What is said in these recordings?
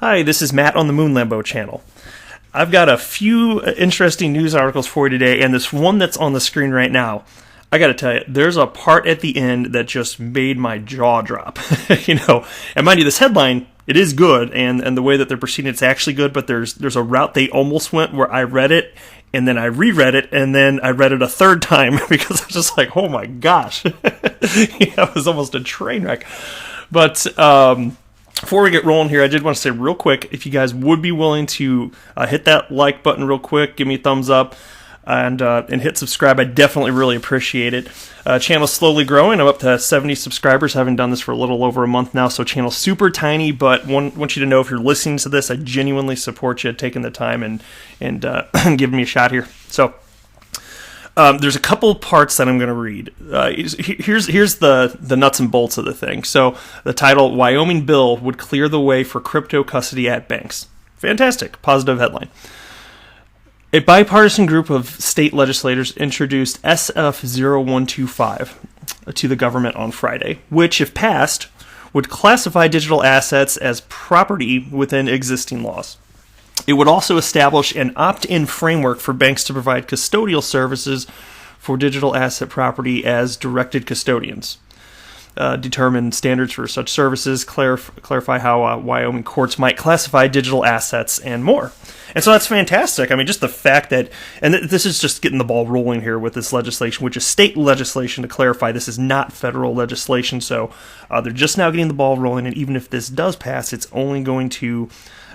Hi, this is Matt on the Moon Lambo channel. I've got a few interesting news articles for you today, and this one that's on the screen right now, I gotta tell you, there's a part at the end that just made my jaw drop. And mind you, this headline, it is good, and the way that they're proceeding, it's actually good, but there's a route they almost went where I read it, and then I reread it, and then I read it a third time because I was just like, oh my gosh. It was almost a train wreck. But before we get rolling here, I did want to say real quick, if you guys would be willing to hit that like button real quick, give me a thumbs up, and hit subscribe, I definitely really appreciate it. Channel's slowly growing. I'm up to 70 subscribers, having done this for a little over a month now, so channel's super tiny, but want you to know if you're listening to this, I genuinely support you taking the time and giving me a shot here. So there's a couple parts that I'm going to read. Here's the nuts and bolts of the thing. So the title, Wyoming Bill Would Clear the Way for Crypto Custody at Banks. Fantastic. Positive headline. A bipartisan group of state legislators introduced SF0125 to the government on Friday, which, if passed, would classify digital assets as property within existing laws. It would also establish an opt-in framework for banks to provide custodial services for digital asset property as directed custodians, determine standards for such services, clarify how Wyoming courts might classify digital assets, and more. And so that's fantastic. I mean, just the fact that, and this is just getting the ball rolling here with this legislation, which is state legislation, to clarify. This is not federal legislation, so they're just now getting the ball rolling, and even if this does pass, it's only going to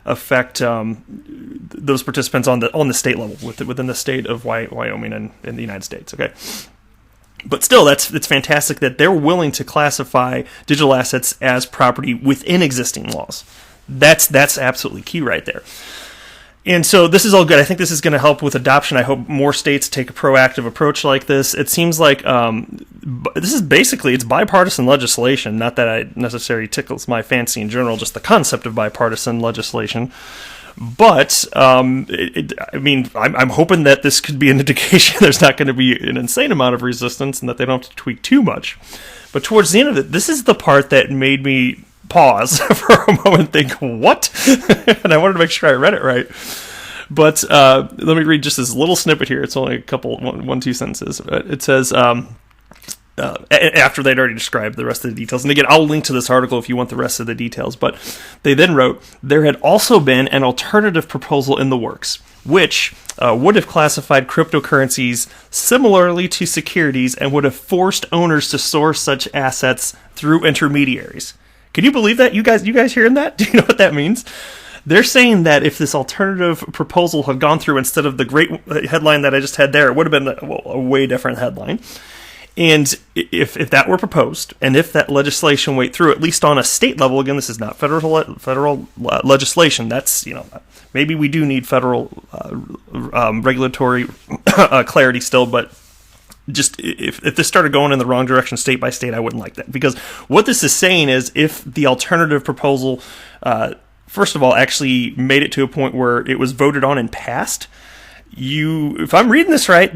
affect those participants on the state level within the state of Wyoming and in the United States. Okay, but still, it's fantastic that they're willing to classify digital assets as property within existing laws. That's absolutely key right there. And so this is all good. I think this is going to help with adoption. I hope more states take a proactive approach like this. It seems like this is basically, it's bipartisan legislation. Not that it necessarily tickles my fancy in general, just the concept of bipartisan legislation. But, I'm hoping that this could be an indication there's not going to be an insane amount of resistance and that they don't have to tweak too much. But towards the end of it, this is the part that made me pause for a moment and think, what? And I wanted to make sure I read it right. But let me read just this little snippet here. It's only a couple, two sentences. It says, after they'd already described the rest of the details, and again, I'll link to this article if you want the rest of the details, but they then wrote, there had also been an alternative proposal in the works, which would have classified cryptocurrencies similarly to securities and would have forced owners to source such assets through intermediaries. Can you believe that? You guys hearing that? Do you know what that means? They're saying that if this alternative proposal had gone through instead of the great headline that I just had there, it would have been a way different headline. And if that were proposed, and if that legislation went through, at least on a state level, again, this is not federal legislation. That's, maybe we do need federal regulatory clarity still, but just if this started going in the wrong direction state by state, I wouldn't like that. Because what this is saying is if the alternative proposal, first of all, actually made it to a point where it was voted on and passed, if I'm reading this right,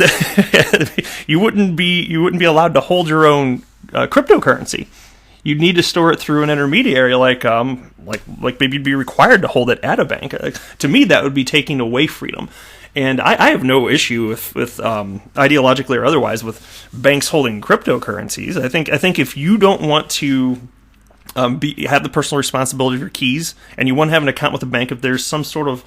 you wouldn't be allowed to hold your own cryptocurrency. You'd need to store it through an intermediary, like maybe you'd be required to hold it at a bank. To me, that would be taking away freedom. And I have no issue with ideologically or otherwise with banks holding cryptocurrencies. I think if you don't want to have the personal responsibility of your keys and you want to have an account with a bank, if there's some sort of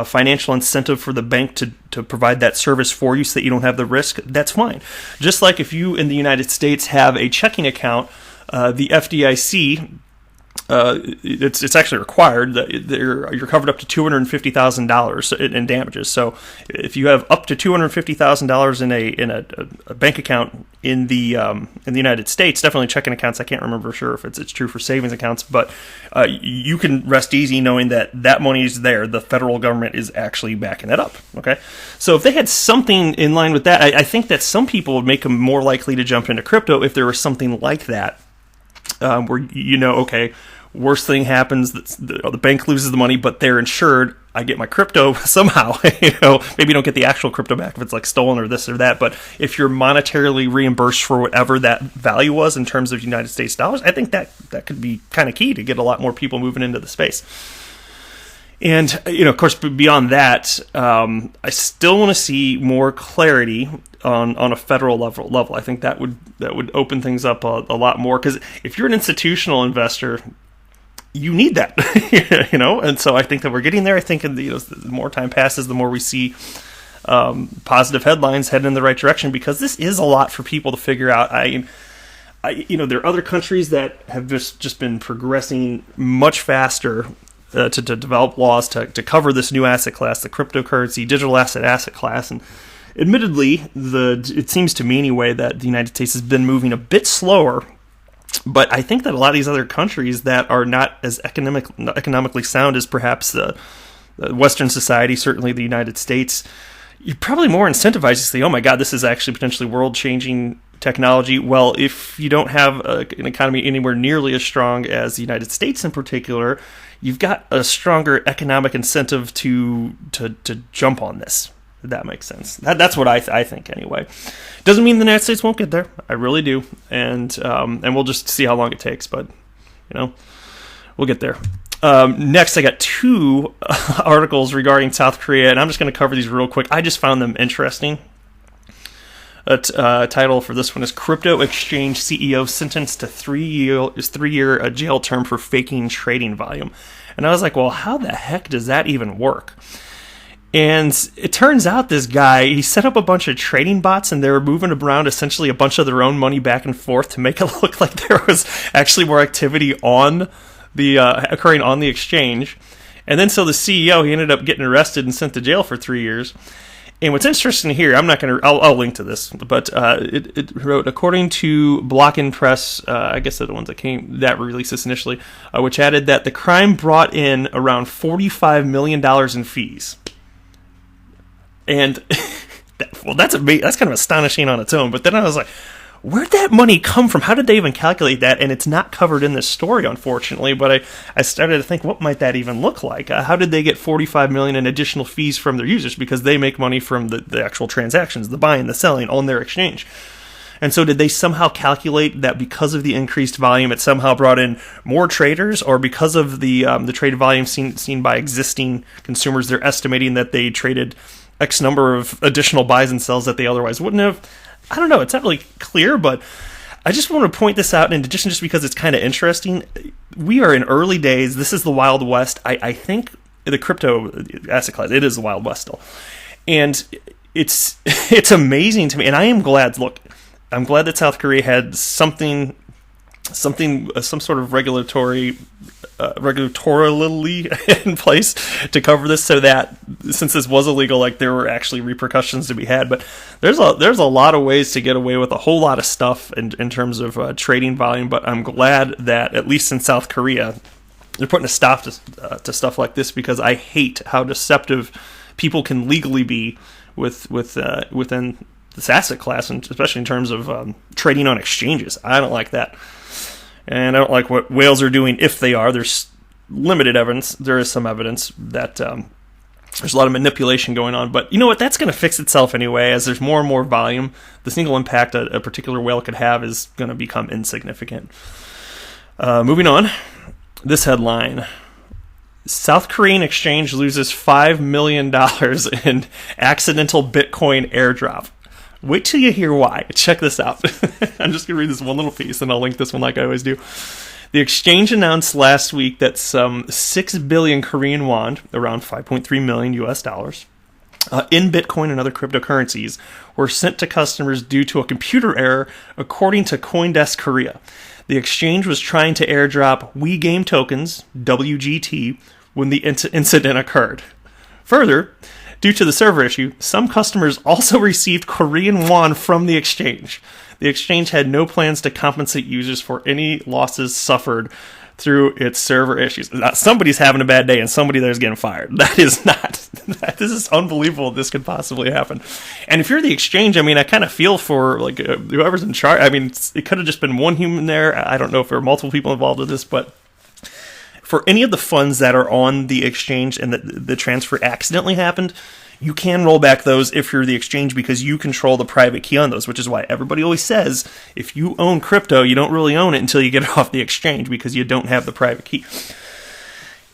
financial incentive for the bank to provide that service for you so that you don't have the risk, that's fine. Just like if you in the United States have a checking account, the FDIC, it's actually required that you're covered up to $250,000 in damages. So if you have up to $250,000 in a bank account in the United States, definitely checking accounts. I can't remember for sure if it's true for savings accounts, but you can rest easy knowing that money is there. The federal government is actually backing it up. Okay, so if they had something in line with that, I think that some people would make them more likely to jump into crypto if there was something like that, where okay, worst thing happens, the bank loses the money, but they're insured. I get my crypto somehow. Maybe you don't get the actual crypto back if it's like stolen or this or that, but if you're monetarily reimbursed for whatever that value was in terms of United States dollars, I think that could be kind of key to get a lot more people moving into the space. And, of course, beyond that, I still want to see more clarity on a federal level. I think that would open things up a lot more, because if you're an institutional investor, you need that, and so I think that we're getting there. I think the more time passes, the more we see positive headlines heading in the right direction, because this is a lot for people to figure out. There are other countries that have just been progressing much faster to develop laws to cover this new asset class, the cryptocurrency, digital asset class. And admittedly, it seems to me anyway that the United States has been moving a bit slower. But I think that a lot of these other countries that are not as economically sound as perhaps the Western society, certainly the United States, you're probably more incentivized to say, oh my God, this is actually potentially world-changing technology. Well, if you don't have an economy anywhere nearly as strong as the United States in particular, you've got a stronger economic incentive to jump on this. If that makes sense. That's what I think anyway. Doesn't mean the United States won't get there. I really do, and we'll just see how long it takes. But we'll get there. Next, I got two articles regarding South Korea, and I'm just going to cover these real quick. I just found them interesting. Title for this one is Crypto Exchange CEO Sentenced to 3-year jail term for faking trading volume. And I was like, well, how the heck does that even work? And it turns out this guy, he set up a bunch of trading bots, and they were moving around essentially a bunch of their own money back and forth to make it look like there was actually more activity on the occurring on the exchange. And then so the CEO, he ended up getting arrested and sent to jail for 3 years. And what's interesting here, I'll link to this, but it wrote, according to Block and Press, I guess they're the ones that released this initially, which added that the crime brought in around $45 million in fees. And that's kind of astonishing on its own. But then I was like, where'd that money come from? How did they even calculate that? And it's not covered in this story, unfortunately. But I started to think, what might that even look like? How did they get $45 million in additional fees from their users? Because they make money from the actual transactions, the buying, the selling on their exchange. And so did they somehow calculate that because of the increased volume, it somehow brought in more traders? Or because of the trade volume seen by existing consumers, they're estimating that they traded X number of additional buys and sells that they otherwise wouldn't have? I don't know. It's not really clear, but I just want to point this out in addition, just because it's kind of interesting. We are in early days. This is the Wild West. I think the crypto asset class, it is the Wild West still. And it's amazing to me. And I am glad, I'm glad that South Korea had some sort of regulatorily in place to cover this, so that since this was illegal, there were actually repercussions to be had. But there's a lot of ways to get away with a whole lot of stuff in terms of trading volume. But I'm glad that at least in South Korea, they're putting a stop to stuff like this, because I hate how deceptive people can legally be within this asset class, and especially in terms of trading on exchanges. I don't like that. And I don't like what whales are doing, if they are. There's limited evidence. There is some evidence that there's a lot of manipulation going on. But you know what? That's going to fix itself anyway. As there's more and more volume, the single impact a particular whale could have is going to become insignificant. Moving on. This headline. South Korean exchange loses $5 million in accidental Bitcoin airdrop. Wait till you hear why. Check this out. I'm just going to read this one little piece, and I'll link this one like I always do. The exchange announced last week that some 6 billion Korean won, around 5.3 million US dollars, in Bitcoin and other cryptocurrencies were sent to customers due to a computer error, according to CoinDesk Korea. The exchange was trying to airdrop WeGame tokens, WGT, when the incident occurred. Further, due to the server issue, some customers also received Korean won from the exchange. The exchange had no plans to compensate users for any losses suffered through its server issues. Now, somebody's having a bad day, and somebody there's getting fired. This is unbelievable this could possibly happen. And if you're the exchange, I kind of feel for whoever's in charge. It could have just been one human there. I don't know if there are multiple people involved with this, but for any of the funds that are on the exchange and the transfer accidentally happened, you can roll back those if you're the exchange, because you control the private key on those, which is why everybody always says if you own crypto, you don't really own it until you get it off the exchange, because you don't have the private key.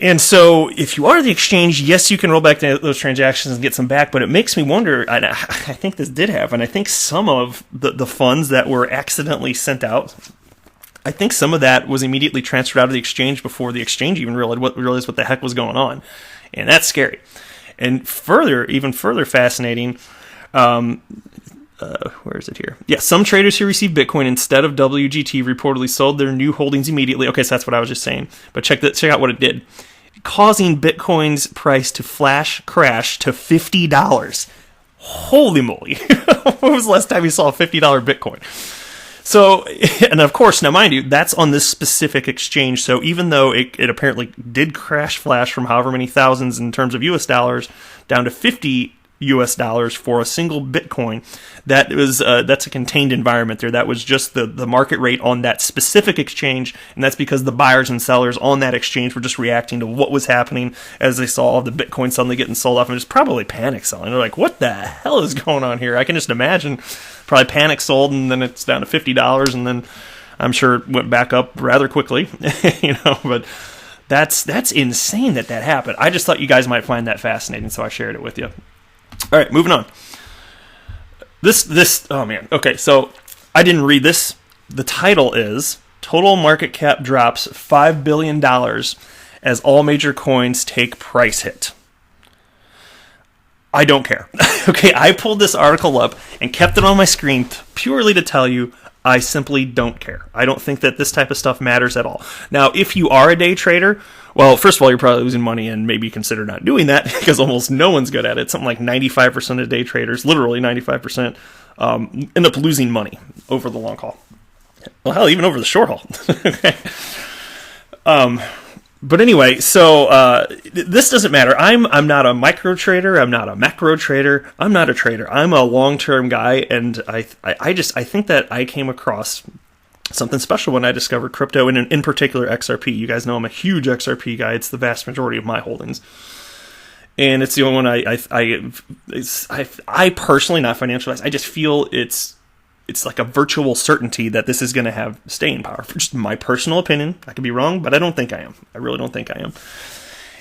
And so if you are the exchange, yes, you can roll back those transactions and get some back, but it makes me wonder, and I think this did happen, I think some of the funds that were accidentally sent out, I think some of that was immediately transferred out of the exchange before the exchange even realized what the heck was going on. And that's scary. And even further fascinating, where is it here? Yeah, some traders who received Bitcoin instead of WGT reportedly sold their new holdings immediately. Okay, so that's what I was just saying. But check out what it did. Causing Bitcoin's price to flash crash to $50. Holy moly. When was the last time you saw a $50 Bitcoin? So, and of course, now mind you, that's on this specific exchange. So even though it apparently did crash flash from however many thousands in terms of US dollars down to $50 for a single Bitcoin, that's a contained environment there. That was just the market rate on that specific exchange, and that's because the buyers and sellers on that exchange were just reacting to what was happening as they saw all the Bitcoin suddenly getting sold off, and just probably panic selling. They're like, what the hell is going on here? I can just imagine probably panic sold, and then it's down to $50, and then I'm sure it went back up rather quickly, but that's insane that happened. I just thought you guys might find that fascinating, so I shared it with you. All right, moving on. Oh man. Okay, so I didn't read this. The title is Total Market Cap Drops $5 Billion as All Major Coins Take Price Hit. I don't care. Okay, I pulled this article up and kept it on my screen purely to tell you I simply don't care. I don't think that this type of stuff matters at all. Now, if you are a day trader, well, first of all, you're probably losing money and maybe consider not doing that because almost no one's good at it. Something like 95% of day traders, literally 95%, end up losing money over the long haul. Well, hell, even over the short haul. Okay. But anyway, so this doesn't matter. I'm not a micro trader. I'm not a macro trader. I'm not a trader. I'm a long-term guy, and I think that I came across something special when I discovered crypto, and in particular XRP. You guys know I'm a huge XRP guy. It's the vast majority of my holdings, and it's the only one I personally, not financial advice, I just feel it's like a virtual certainty that this is going to have staying power. For just my personal opinion, I could be wrong, but I don't think I am. I really don't think I am.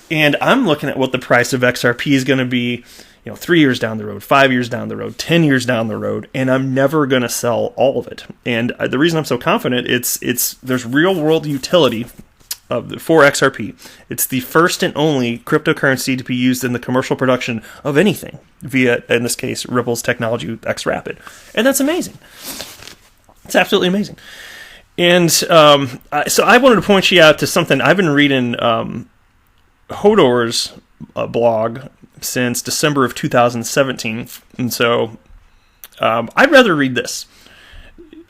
And I'm looking at what the price of XRP is going to be, 3 years down the road, 5 years down the road, 10 years down the road, and I'm never going to sell all of it. And the reason I'm so confident, there's real world utility for XRP. It's the first and only cryptocurrency to be used in the commercial production of anything via, in this case, Ripple's technology with XRapid. And that's amazing. It's absolutely amazing. And so I wanted to point you out to something. I've been reading Hodor's blog since December of 2017. And so I'd rather read this.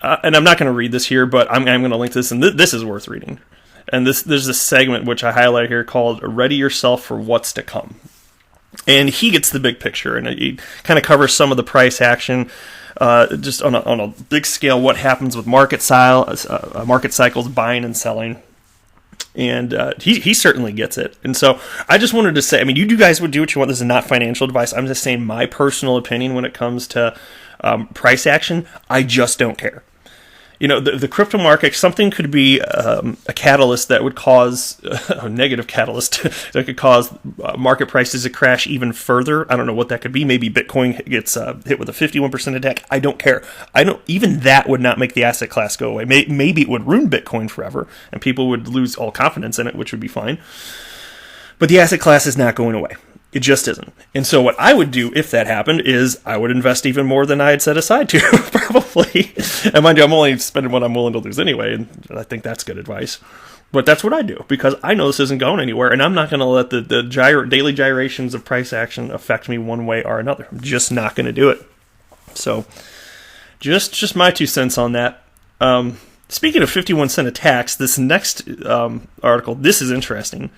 And I'm not going to read this here, but I'm going to link this, and this is worth reading. And there's this segment which I highlight here called Ready Yourself for What's to Come. And he gets the big picture, and he kind of covers some of the price action, just on a big scale, what happens with market cycles, buying and selling. And he certainly gets it. And so I just wanted to say, you guys would do what you want. This is not financial advice. I'm just saying my personal opinion when it comes to price action. I just don't care. The crypto market, something could be a catalyst that would cause a negative catalyst that could cause market prices to crash even further. I don't know what that could be. Maybe Bitcoin gets hit with a 51% attack. I don't care. Even that would not make the asset class go away. Maybe it would ruin Bitcoin forever, and people would lose all confidence in it, which would be fine. But the asset class is not going away. It just isn't. And so what I would do if that happened is I would invest even more than I had set aside to, probably. And mind you, I'm only spending what I'm willing to lose anyway, and I think that's good advice. But that's what I do, because I know this isn't going anywhere, and I'm not going to let the daily gyrations of price action affect me one way or another. I'm just not going to do it. So just my 2 cents on that. Speaking of 51-cent attacks, this next article, this is interesting,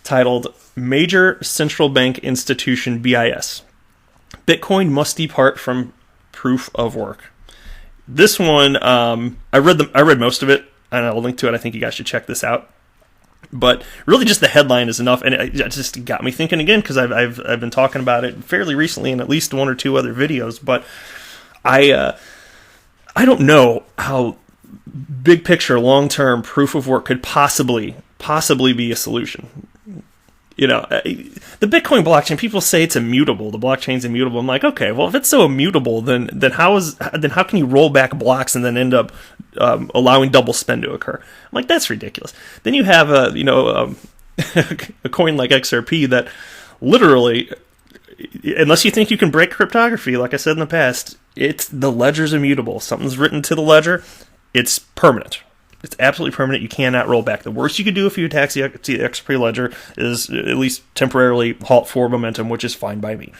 titled Major Central Bank Institution BIS. Bitcoin must depart from proof of work. This one, I read most of it, and I'll link to it. I think you guys should check this out. But really just the headline is enough, and it just got me thinking again, because I've been talking about it fairly recently in at least 1 or 2 other videos, but I don't know how big picture, long-term proof of work could possibly be a solution. the Bitcoin blockchain, people say it's immutable. The blockchain's immutable. I'm like, okay, well, if it's so immutable, then how can you roll back blocks and then end up allowing double spend to occur? I'm like, that's ridiculous. Then you have a coin like XRP that literally, unless you think you can break cryptography, like I said in the past, the ledger's immutable. Something's written to the ledger, it's permanent. It's absolutely permanent. You cannot roll back. The worst you could do if you attack the XRP ledger is at least temporarily halt forward momentum, which is fine by me.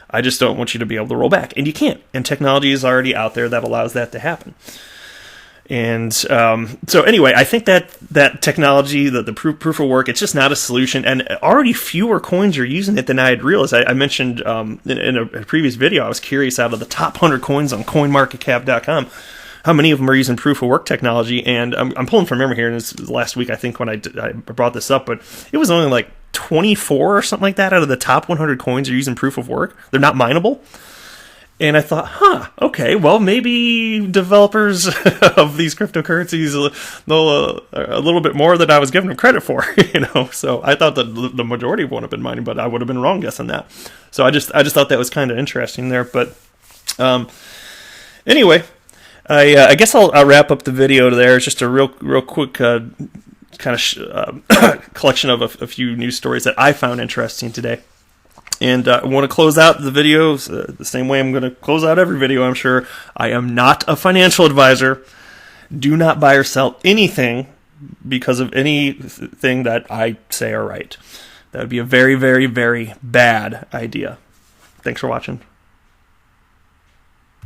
I just don't want you to be able to roll back. And you can't. And technology is already out there that allows that to happen. And so anyway, I think that technology, the proof of work, it's just not a solution. And already fewer coins are using it than I had realized. I mentioned in a previous video, I was curious, out of the top 100 coins on CoinMarketCap.com, how many of them are using proof of work technology. And I'm pulling from memory here, and this was last week, I think, when I brought this up, but it was only like 24 or something like that out of the top 100 coins are using proof of work. They're not mineable. And I thought, okay, well, maybe developers of these cryptocurrencies know a little bit more than I was giving them credit for, So I thought that the majority would have been mining, but I would have been wrong guessing that. So I just thought that was kind of interesting there. But anyway, I guess I'll wrap up the video there. It's just a real quick kind of collection of a few news stories that I found interesting today. And I want to close out the video the same way I'm going to close out every video, I'm sure. I am not a financial advisor. Do not buy or sell anything because of anything that I say or write. That would be a very, very, very bad idea. Thanks for watching.